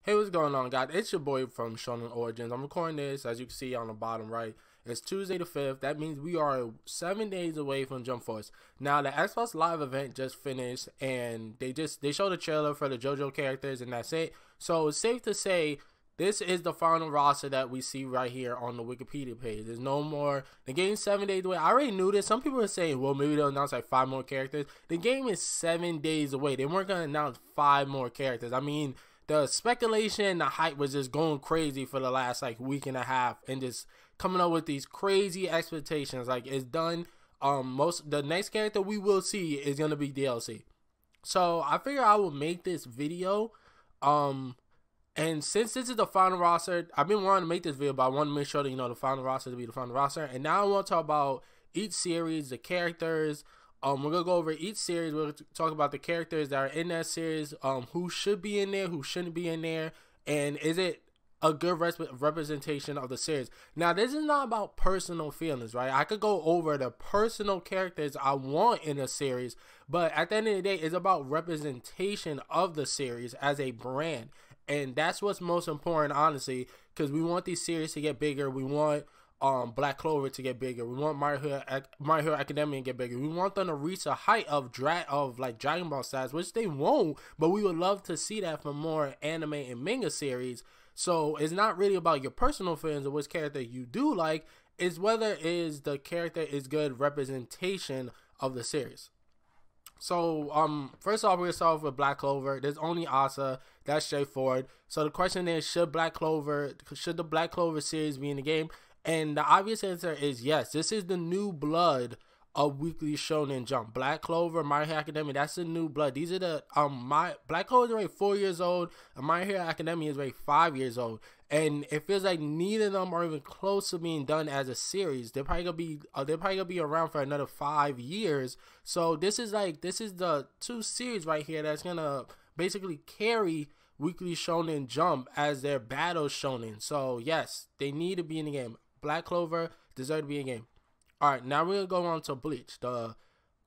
Hey, what's going on, guys? It's your boy from Shonen Origins. I'm recording this, as you can see on the bottom right. It's Tuesday the 5th. That means we are 7 days away from Jump Force. Now, the Xbox Live event just finished, and they showed a trailer for the JoJo characters, and that's it. So it's safe to say this is the final roster that we see right here on the Wikipedia page. There's no more. The game's 7 days away. I already knew this. Some people are saying, well, maybe they'll announce like 5 more characters. The game is 7 days away. They weren't going to announce 5 more characters. I mean, the speculation, the hype was just going crazy for the last like week and a half, and just coming up with these crazy expectations. Like, it's done. The next character we will see is gonna be DLC. So I figure I will make this video. And since this is the final roster, I've been wanting to make this video, but I want to make sure that the final roster to be the final roster. And now I want to talk about each series, the characters. We're gonna go over each series. We'll talk about the characters that are in that series, who should be in there, who shouldn't be in there, and is it a good representation of the series. Now, this is not about personal feelings, right? I could go over the personal characters I want in a series, but at the end of the day, it's about representation of the series as a brand, and that's what's most important, honestly, because we want these series to get bigger. We want Black Clover to get bigger. We want My Hero Academia to get bigger. We want them to reach a height of Dragon Ball status, which they won't, but we would love to see that from more anime and manga series. So it's not really about your personal feelings of which character you do like, it's whether the character is good representation of the series. So first off, we're gonna start off with Black Clover. There's only Asa. That's straightforward. So the question is, should the Black Clover series be in the game? And the obvious answer is yes. This is the new blood of Weekly Shonen Jump. Black Clover, My Hero Academia, that's the new blood. These are the Black Clover is already 4 years old, and My Hero Academia is already 5 years old. And it feels like neither of them are even close to being done as a series. They're probably gonna be around for another 5 years. So this is the two series right here that's gonna basically carry Weekly Shonen Jump as their battle shonen. So yes, they need to be in the game. Black Clover deserve to be in the game. Alright, now we're going to go on to Bleach. The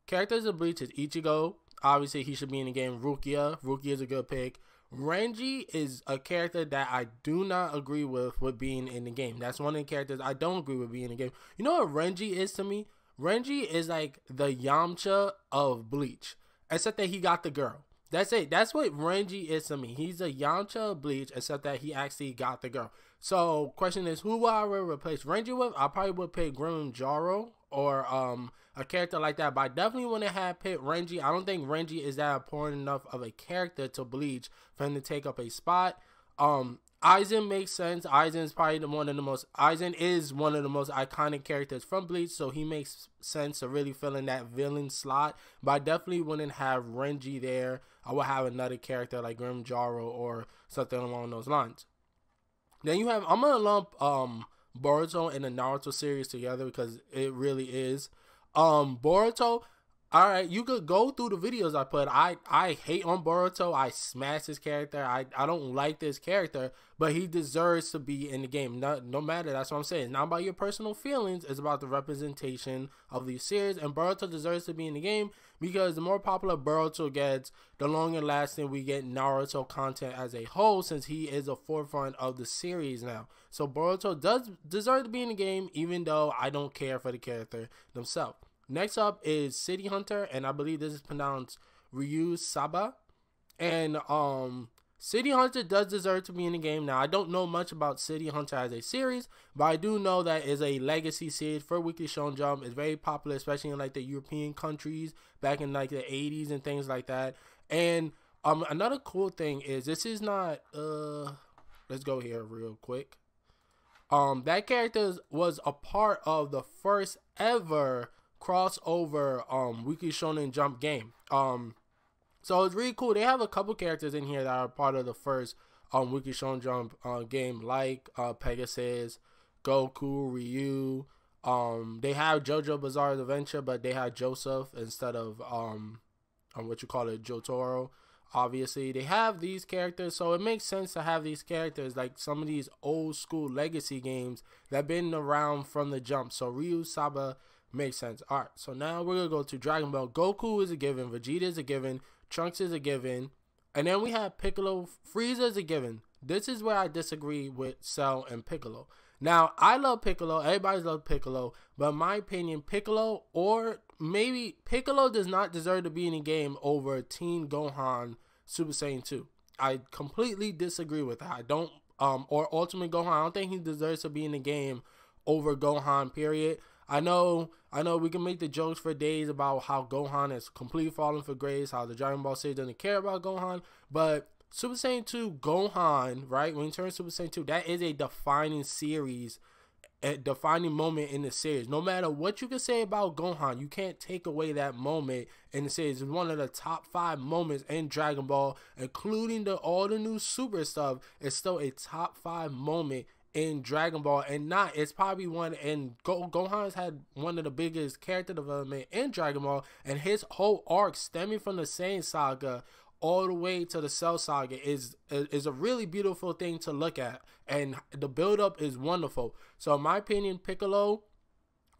characters of Bleach is Ichigo. Obviously, he should be in the game. Rukia is a good pick. Renji is a character that I do not agree with being in the game. That's one of the characters I don't agree with being in the game. You know what Renji is to me? Renji is like the Yamcha of Bleach, except that he got the girl. That's it. That's what Renji is to me. He's a Yamcha of Bleach, except that he actually got the girl. So, question is, who will I replace Renji with? I probably would pick Grimmjow or a character like that. But I definitely wouldn't have picked Renji. I don't think Renji is that important enough of a character to Bleach for him to take up a spot. Aizen makes sense. Aizen is one of the most iconic characters from Bleach, so he makes sense to really fill in that villain slot. But I definitely wouldn't have Renji there. I would have another character like Grimmjow or something along those lines. Then you have, I'm gonna lump Boruto and the Naruto series together because it really is. Boruto, alright, you could go through the videos I put. I hate on Boruto. I smash his character. I don't like this character, but he deserves to be in the game. No matter, that's what I'm saying. It's not about your personal feelings. It's about the representation of the series. And Boruto deserves to be in the game because the more popular Boruto gets, the longer lasting we get Naruto content as a whole, since he is the forefront of the series now. So Boruto does deserve to be in the game, even though I don't care for the character themselves. Next up is City Hunter, and I believe this is pronounced Ryu Saba. And City Hunter does deserve to be in the game. Now, I don't know much about City Hunter as a series, but I do know that it's a legacy series for Weekly Shonen Jump. It's very popular, especially in like the European countries back in like the 80s and things like that. And another cool thing is this is not let's go here real quick. That character was a part of the first ever crossover Weekly Shonen Jump game. So it's really cool. They have a couple characters in here that are part of the first Weekly Shonen Jump game, like Pegasus, Goku, Ryu. They have JoJo Bizarre Adventure, but they have Joseph instead of Jotaro. Obviously, they have these characters, so it makes sense to have these characters like some of these old school legacy games that have been around from the jump. So Ryu Saba makes sense. Alright, so now we're gonna go to Dragon Ball. Goku is a given, Vegeta is a given, Trunks is a given, and then we have Piccolo. Frieza is a given. this is where I disagree with Cell and Piccolo. Now, I love Piccolo. Everybody loves Piccolo. But in my opinion, Piccolo, or maybe Piccolo, does not deserve to be in the game over Teen Gohan Super Saiyan 2. I completely disagree with that. I don't, or Ultimate Gohan. I don't think he deserves to be in the game over Gohan, period. I know we can make the jokes for days about how Gohan is completely falling for grace, how the Dragon Ball series doesn't care about Gohan, but Super Saiyan 2 Gohan, right, when he turns Super Saiyan 2, that is a defining series, a defining moment in the series. No matter what you can say about Gohan, you can't take away that moment in the series. It's one of the top 5 moments in Dragon Ball, including all the new Super stuff. It's still a top 5 moment in Dragon Ball, and it's probably one, and Gohan's had one of the biggest character development in Dragon Ball, and his whole arc stemming from the Saiyan saga all the way to the Cell saga is a really beautiful thing to look at, and the build up is wonderful. So in my opinion, Piccolo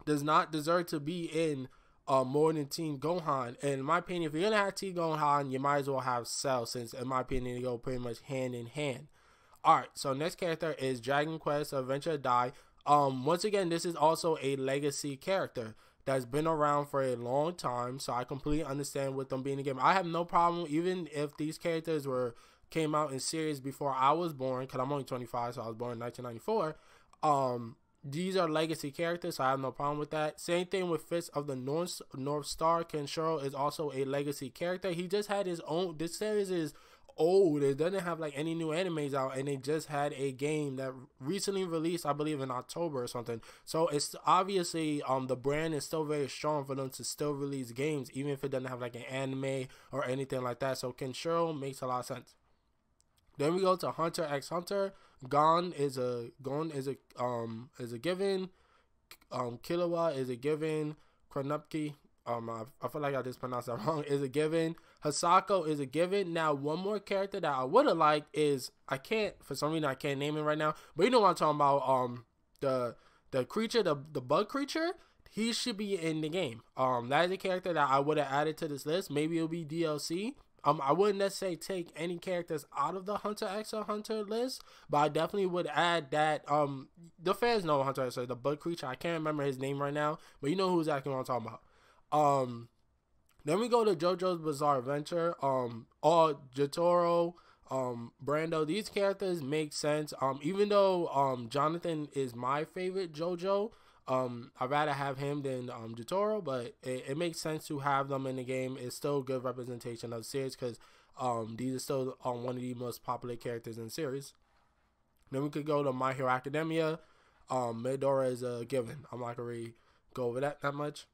does not deserve to be in more than Teen Gohan. And in my opinion, if you're gonna have Teen Gohan, you might as well have Cell, since in my opinion they go pretty much hand in hand. Alright, so next character is Dragon Quest Adventure Dai. Once again, this is also a legacy character that's been around for a long time, so I completely understand with them being in the game. I have no problem, even if these characters came out in series before I was born, because I'm only 25, so I was born in 1994. These are legacy characters, so I have no problem with that. Same thing with Fist of the North Star. Kenshiro is also a legacy character. He just had his own. This series is old. It doesn't have like any new animes out, and they just had a game that recently released, I believe in October or something. So it's obviously the brand is still very strong for them to still release games, even if it doesn't have like an anime or anything like that. So Kenshiro makes a lot of sense. Then we go to Hunter x Hunter. Gon is a given. Killua is a given. Kronupki, I feel like I just pronounced that wrong, is a given. Hisako is a given. Now, one more character that I would have liked is, for some reason I can't name it right now, but you know what I'm talking about. The creature, the bug creature, he should be in the game. That is a character that I would have added to this list. Maybe it'll be DLC. I wouldn't necessarily take any characters out of the Hunter x Hunter list, but I definitely would add that. The fans know Hunter x Hunter, the bug creature. I can't remember his name right now, but you know who exactly what I'm talking about. Then we go to JoJo's Bizarre Adventure. Jotaro, Brando. These characters make sense. Even though Jonathan is my favorite JoJo, I'd rather have him than Jotaro, but it makes sense to have them in the game. It's still good representation of the series, because these are still one of the most popular characters in the series. Then we could go to My Hero Academia. Midora is a given. I'm not gonna really go over that much.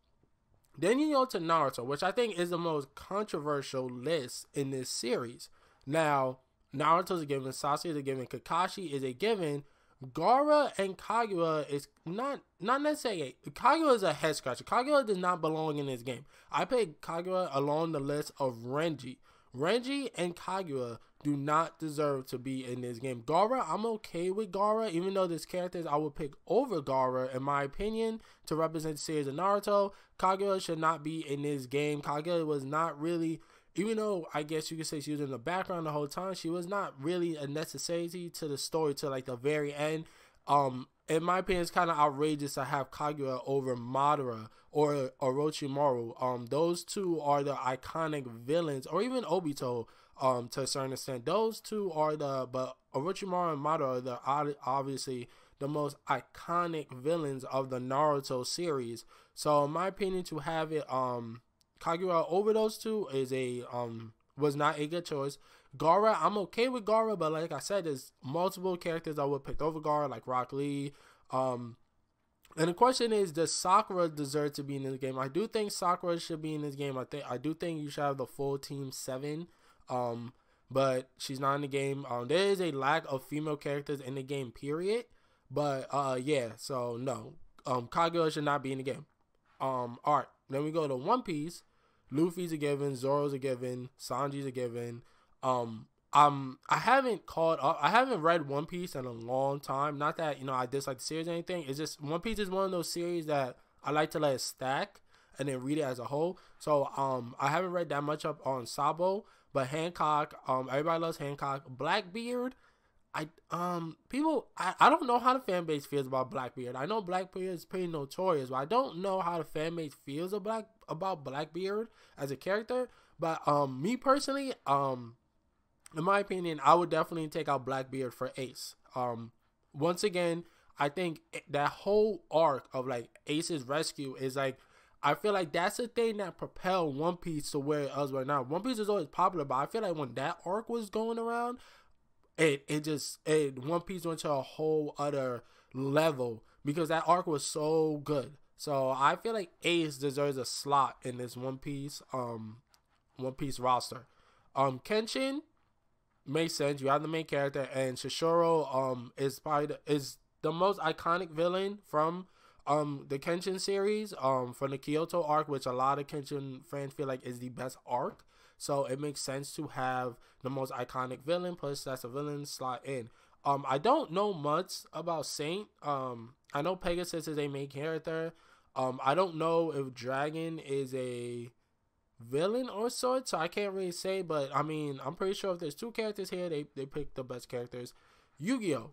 Then you go to Naruto, which I think is the most controversial list in this series. Now, Naruto's a given, Sasuke is a given, Kakashi is a given, Gaara and Kaguya is not necessarily. Kaguya is a head scratcher. Kaguya does not belong in this game. I put Kaguya along the list of Renji. Renji and Kaguya do not deserve to be in this game. Gaara, I'm okay with Gaara, even though there's characters I would pick over Gaara, in my opinion, to represent the series of Naruto. Kaguya should not be in this game. Kaguya was not really, even though I guess you could say she was in the background the whole time, she was not really a necessity to the story till like the very end. In my opinion, it's kind of outrageous to have Kaguya over Madara or Orochimaru. Those two are the iconic villains, or even Obito, to a certain extent. Those two are but Orochimaru and Madara are obviously the most iconic villains of the Naruto series. So in my opinion, to have it Kaguya over those two was not a good choice. Gaara, I'm okay with Gaara, but like I said, there's multiple characters I would pick over Gaara, like Rock Lee. And the question is, does Sakura deserve to be in this game? I do think Sakura should be in this game. I do think you should have the full team 7. But she's not in the game. There is a lack of female characters in the game, period. But yeah, so no. Kaguya should not be in the game. Alright, then we go to One Piece. Luffy's a given, Zoro's a given, Sanji's a given. I haven't caught up. I haven't read One Piece in a long time. Not that, I dislike the series or anything. It's just One Piece is one of those series that I like to let it stack and then read it as a whole. So I haven't read that much up on Sabo, but Hancock, everybody loves Hancock. Blackbeard, I don't know how the fan base feels about Blackbeard. I know Blackbeard is pretty notorious, but I don't know how the fan base feels about Blackbeard as a character. But me personally, in my opinion, I would definitely take out Blackbeard for Ace. Once again, I think that whole arc of like Ace's rescue is like, I feel like that's the thing that propelled One Piece to where it is right now. One Piece is always popular, but I feel like when that arc was going around, it One Piece went to a whole other level because that arc was so good. So I feel like Ace deserves a slot in this One Piece roster. Kenshin makes sense. You have the main character, and Shishiro is the most iconic villain from the Kenshin series, from the Kyoto arc, which a lot of Kenshin fans feel like is the best arc. So it makes sense to have the most iconic villain, plus that's a villain slot in. I don't know much about Saint. I know Pegasus is a main character. I don't know if Dragon is a villain or sort, so I can't really say, but I mean, I'm pretty sure if there's two characters here, they pick the best characters. Yu-Gi-Oh!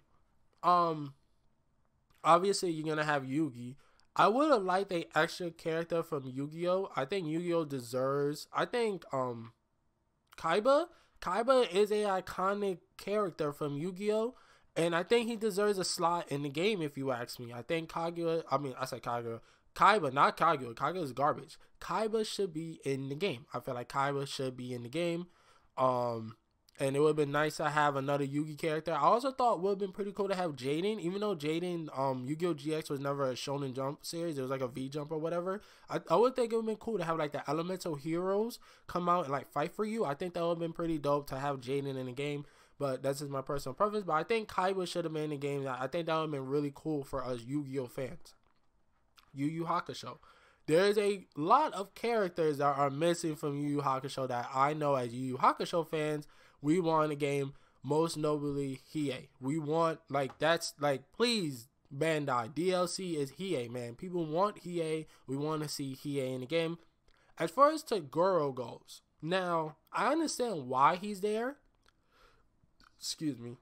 Obviously you're gonna have Yugi. I would have liked a extra character from Yu-Gi-Oh! I think Yu-Gi-Oh! deserves, I think Kaiba is a iconic character from Yu-Gi-Oh! And I think he deserves a slot in the game, if you ask me. I think Kaiba, not Kaguya. Kaguya is garbage. Kaiba should be in the game. I feel like Kaiba should be in the game. And it would have been nice to have another Yugi character. I also thought it would have been pretty cool to have Jaden. Even though Jaden, Yu-Gi-Oh! GX was never a Shonen Jump series. It was like a V-Jump or whatever. I would think it would have been cool to have like the elemental heroes come out and like fight for you. I think that would have been pretty dope to have Jaden in the game. But that's just my personal preference. But I think Kaiba should have been in the game. I think that would have been really cool for us Yu-Gi-Oh! Fans. Yu Yu Hakusho. There's a lot of characters that are missing from Yu Yu Hakusho that I know as Yu Yu Hakusho fans, we want in the game, most notably Hiei. We want, like, that's, like, please, Bandai, DLC is Hiei, man. People want Hiei. We want to see Hiei in the game. As far as Toguro goes, now, I understand why he's there. Excuse me.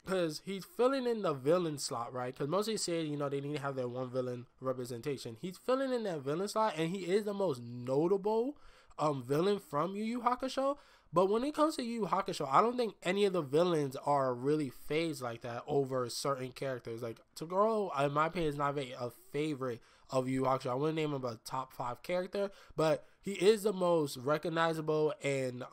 Because he's filling in the villain slot, right? Because most of these series, they need to have their one villain representation. He's filling in that villain slot, and he is the most notable villain from Yu Yu Hakusho. But when it comes to Yu Yu Hakusho, I don't think any of the villains are really phased like that over certain characters. Like, Toguro, in my opinion, is not a favorite of Yu Yu Hakusho. I wouldn't name him a top 5 character, but he is the most recognizable and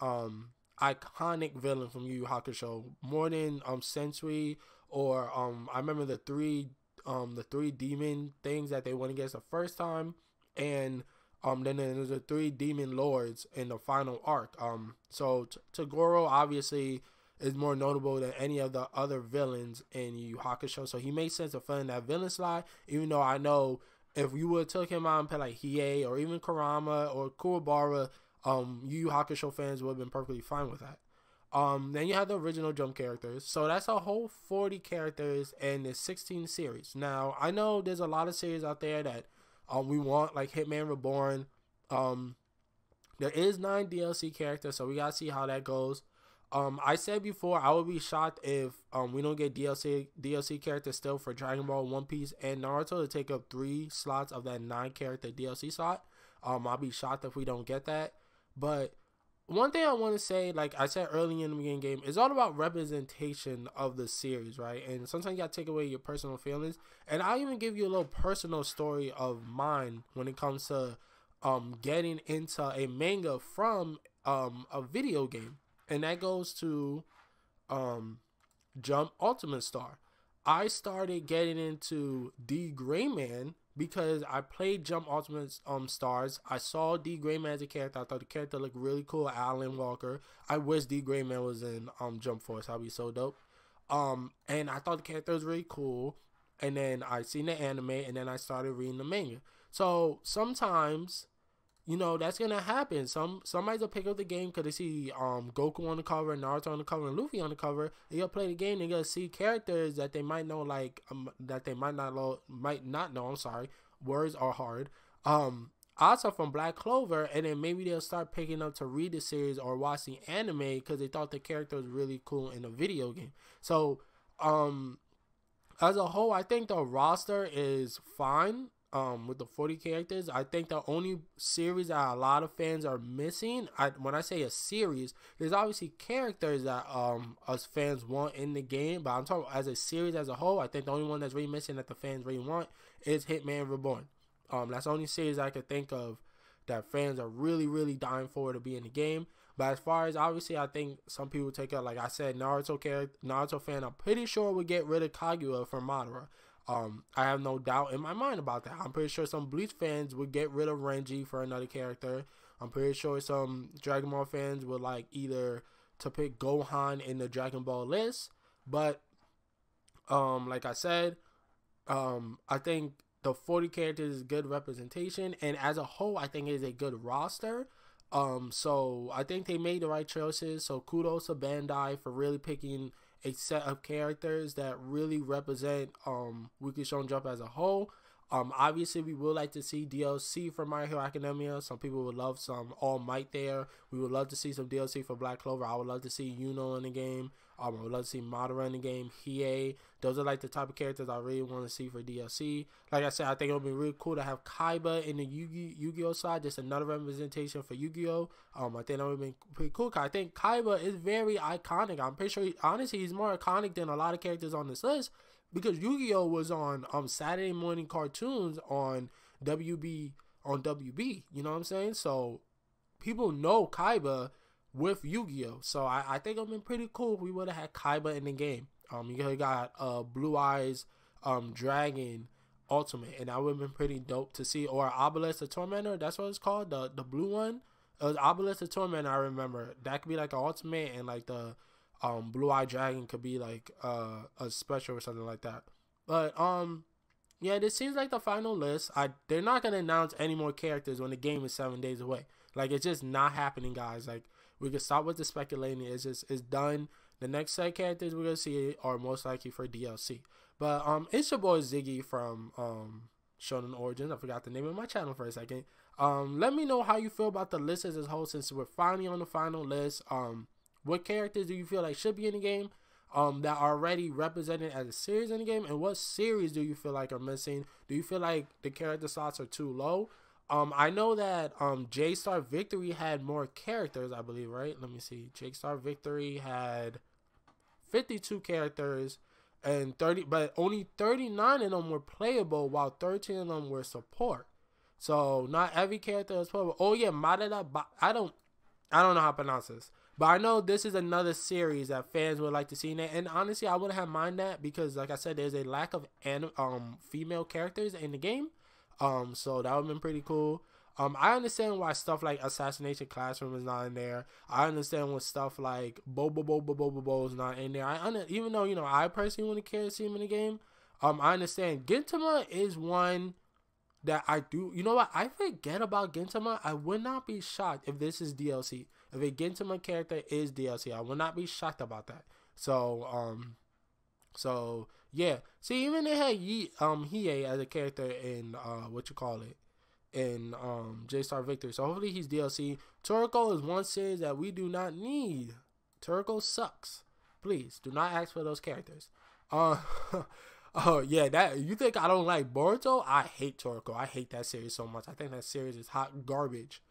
iconic villain from Yu Yu Hakusho, more than Sentry or I remember the three demon things that they went against the first time, and then there's the 3 demon lords in the final arc. So Toguro obviously is more notable than any of the other villains in Yu Yu Hakusho, so he makes sense to fill in that villain slot, even though I know if you would have took him out and put like Hiei or even Kurama or Kuwabara, Yu Yu Hakusho fans would have been perfectly fine with that. Then you have the original Jump characters. So that's a whole 40 characters in this 16 series. Now, I know there's a lot of series out there that we want, like Hitman Reborn. There is 9 DLC characters, so we gotta see how that goes. I said before, I would be shocked if we don't get DLC characters still for Dragon Ball, One Piece, and Naruto to take up 3 slots of that 9 character DLC slot. I'll be shocked if we don't get that. But one thing I want to say, like I said earlier in the beginning game, is all about representation of the series, right? And sometimes you got to take away your personal feelings. And I'll even give you a little personal story of mine when it comes to getting into a manga from a video game. And that goes to Jump Ultimate Star. I started getting into D. Gray Man because I played Jump Ultimate Stars. I saw D. Gray Man as a character. I thought the character looked really cool. Alan Walker. I wish D. Gray Man was in Jump Force. That'd be so dope. And I thought the character was really cool. And then I seen the anime, and then I started reading the manga. So sometimes, that's gonna happen. Somebody's gonna pick up the game because they see Goku on the cover, Naruto on the cover, and Luffy on the cover. They're gonna play the game. They're gonna see characters that they might know, like that they might not know. I'm sorry, words are hard. Also from Black Clover, and then maybe they'll start picking up to read the series or watch the anime because they thought the character was really cool in the video game. So um, as a whole, I think the roster is fine. With the 40 characters, I think the only series that a lot of fans are missing, when I say a series, there's obviously characters that us fans want in the game, but I'm talking as a series as a whole. I think the only one that's really missing that the fans really want is Hitman Reborn. That's the only series I could think of that fans are really, really dying for to be in the game. But as far as, obviously, I think some people take out, like I said, Naruto fan, I'm pretty sure would get rid of Kaguya from Madara. I have no doubt in my mind about that. I'm pretty sure some Bleach fans would get rid of Renji for another character. I'm pretty sure some Dragon Ball fans would like either to pick Gohan in the Dragon Ball list. But like I said, I think the 40 characters is good representation, and as a whole, I think it is a good roster. So I think they made the right choices. So kudos to Bandai for really picking a set of characters that really represent Weekly Shonen Jump as a whole. Obviously, we would like to see DLC for My Hero Academia. Some people would love some All Might there. We would love to see some DLC for Black Clover. I would love to see Yuno in the game. I would love to see Madara in the game. Hiei. Those are like the type of characters I really want to see for DLC. Like I said, I think it would be really cool to have Kaiba in the Yu-Gi-Oh side. Just another representation for Yu-Gi-Oh. I think that would have been pretty cool. I think Kaiba is very iconic. I'm pretty sure, honestly, he's more iconic than a lot of characters on this list, because Yu-Gi-Oh was on Saturday morning cartoons on WB. You know what I'm saying? So people know Kaiba with Yu-Gi-Oh. So I think it would have been pretty cool if we would have had Kaiba in the game. You got Blue Eyes Dragon Ultimate, and that would have been pretty dope to see. Or Obelisk the Tormentor, that's what it's called, the blue one. It was Obelisk the Tormentor, I remember. That could be like an ultimate, and like the Blue Eye Dragon could be like a special or something like that. But yeah, this seems like the final list. They're not gonna announce any more characters when the game is 7 days away. Like, it's just not happening, guys. Like, we can stop with the speculating. It's done. The next set of characters we're gonna see are most likely for DLC. But it's your boy Ziggy from Shonen Origins. I forgot the name of my channel for a second. Let me know how you feel about the list as a whole, since we're finally on the final list. What characters do you feel like should be in the game that are already represented as a series in the game, and what series do you feel like are missing? Do you feel like the character slots are too low? I know that J-Star Victory had more characters, I believe, right? Let me see. J-Star Victory had 52 characters and 30, but only 39 of them were playable, while 13 of them were support. So not every character is playable. Oh yeah, Madara. I don't know how to pronounce this, but I know this is another series that fans would like to see in it. And honestly, I wouldn't have mind that, because like I said, there's a lack of female characters in the game. So that would have been pretty cool. I understand why stuff like Assassination Classroom is not in there. I understand when stuff like Bobo is not in there. Even though, you know, I personally wouldn't care to see him in the game. I understand Gintama is one that I do. You know what? I forget about Gintama. I would not be shocked if this is DLC. If a Gintama character is DLC, I would not be shocked about that. So yeah. See, even they had Hiei as a character in in J-Star Victory. So hopefully he's DLC. Toriko is one series that we do not need. Toriko sucks. Please do not ask for those characters. Oh yeah, that you think I don't like Boruto? I hate Toriko. I hate that series so much. I think that series is hot garbage.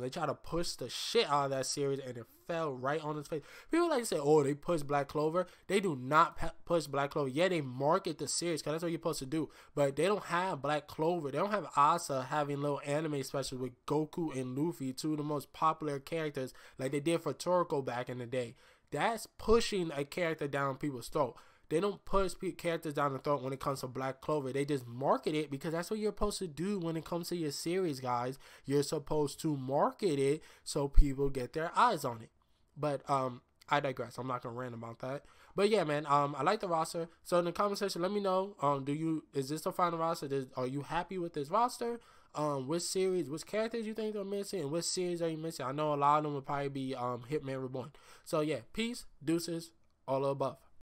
They try to push the shit out of that series, and it fell right on its face. People like to say, oh, they push Black Clover. They do not push Black Clover. Yeah, they market the series, because that's what you're supposed to do. But they don't have Black Clover. They don't have Asa having little anime specials with Goku and Luffy, two of the most popular characters, like they did for Toriko back in the day. That's pushing a character down people's throat. They don't push characters down the throat when it comes to Black Clover. They just market it, because that's what you're supposed to do when it comes to your series, guys. You're supposed to market it so people get their eyes on it. But I digress. I'm not gonna rant about that. But yeah, man, I like the roster. So in the comment section, let me know. Is this the final roster? Are you happy with this roster? Which series, which characters you think are missing, and which series are you missing? I know a lot of them would probably be Hitman Reborn. So yeah, peace, deuces, all above.